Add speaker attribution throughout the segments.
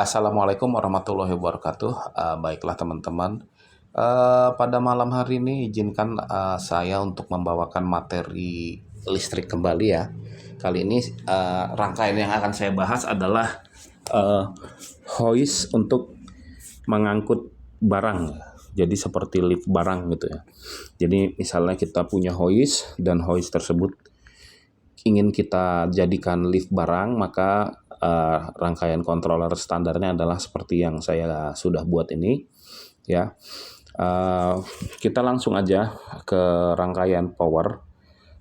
Speaker 1: Assalamualaikum warahmatullahi wabarakatuh. Baiklah teman-teman, pada malam hari ini izinkan saya untuk membawakan materi listrik kembali ya. Kali ini rangkaian yang akan saya bahas adalah uh, hoist untuk mengangkut barang. Jadi seperti lift barang gitu ya. Jadi misalnya kita punya hoist dan hoist tersebut ingin kita jadikan lift barang, maka rangkaian controller standarnya adalah seperti yang saya sudah buat ini ya. Kita langsung aja ke rangkaian power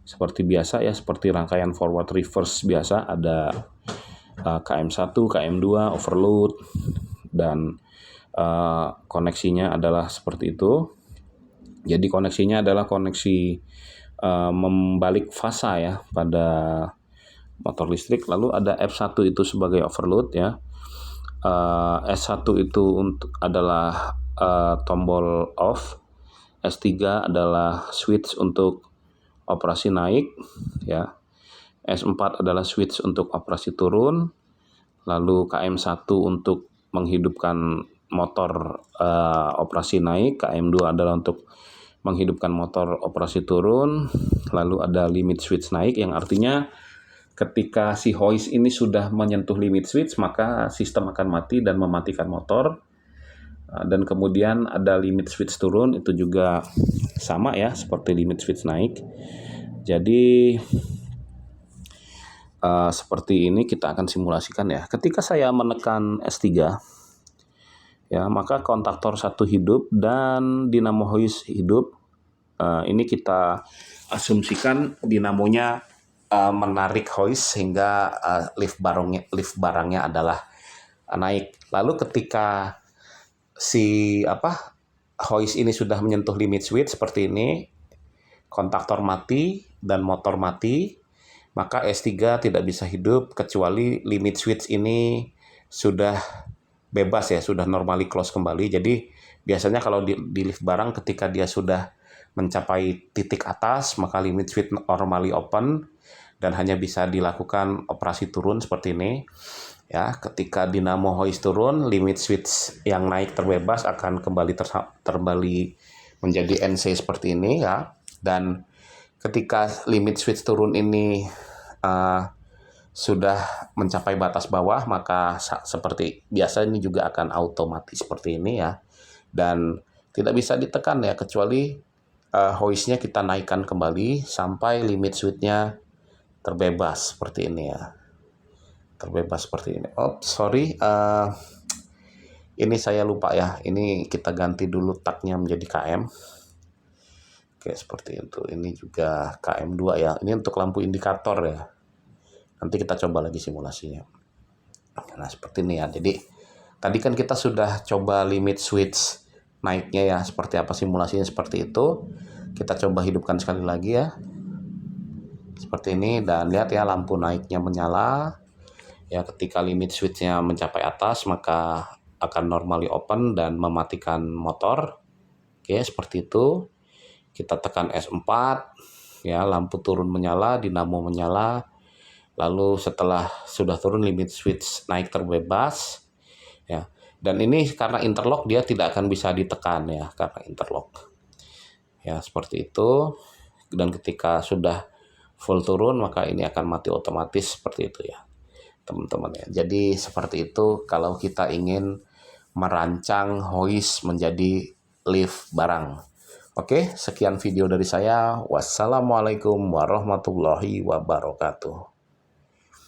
Speaker 1: seperti biasa ya, seperti rangkaian forward reverse biasa, ada KM1, KM2, overload, dan koneksinya adalah seperti itu. Jadi koneksinya adalah koneksi membalik fasa ya pada motor listrik. Lalu ada F1 itu sebagai overload ya. S1 itu adalah tombol off. S3 adalah switch untuk operasi naik ya. S4 adalah switch untuk operasi turun. Lalu KM1 untuk menghidupkan motor operasi naik. KM2 adalah untuk menghidupkan motor operasi turun. Lalu ada limit switch naik, yang artinya ketika si hoist ini sudah menyentuh limit switch, maka sistem akan mati dan mematikan motor. Dan kemudian ada limit switch turun, itu juga sama ya seperti limit switch naik. Jadi seperti ini kita akan simulasikan ya. Ketika saya menekan S3 ya, maka kontaktor 1 hidup dan dinamo hoist hidup. Ini kita asumsikan dinamonya menarik hoist sehingga lift barangnya adalah naik. Lalu ketika si hoist ini sudah menyentuh limit switch seperti ini, kontaktor mati dan motor mati, maka S3 tidak bisa hidup kecuali limit switch ini sudah bebas ya, sudah normally close kembali. Jadi biasanya kalau di lift barang, ketika dia sudah mencapai titik atas, maka limit switch normally open dan hanya bisa dilakukan operasi turun seperti ini ya. Ketika dinamo hoist turun, limit switch yang naik terbebas akan kembali menjadi NC seperti ini ya. Dan ketika limit switch turun ini sudah mencapai batas bawah, maka seperti biasa ini juga akan otomatis seperti ini ya. Dan tidak bisa ditekan ya, kecuali hoistnya kita naikkan kembali sampai limit switch-nya terbebas seperti ini ya. Terbebas seperti ini. Oh sorry, ini saya lupa ya. Ini kita ganti dulu tagnya menjadi KM. Oke, seperti itu. Ini juga KM2 ya. Ini untuk lampu indikator ya. Nanti kita coba lagi simulasinya. Nah seperti ini ya. Jadi tadi kan kita sudah coba limit switch naiknya ya, seperti apa simulasinya seperti itu. Kita coba hidupkan sekali lagi ya, seperti ini. Dan lihat ya, lampu naiknya menyala ya. Ketika limit switchnya mencapai atas, maka akan normally open dan mematikan motor. Oke, seperti itu. Kita tekan S4 ya, lampu turun menyala, dinamo menyala. Lalu setelah sudah turun, limit switch naik terbebas ya. Dan ini karena interlock, dia tidak akan bisa ditekan ya, karena interlock ya, seperti itu. Dan ketika sudah full turun, maka ini akan mati otomatis seperti itu ya teman-teman ya. Jadi seperti itu kalau kita ingin merancang hoist menjadi lift barang. Oke, sekian video dari saya. Wassalamualaikum warahmatullahi wabarakatuh.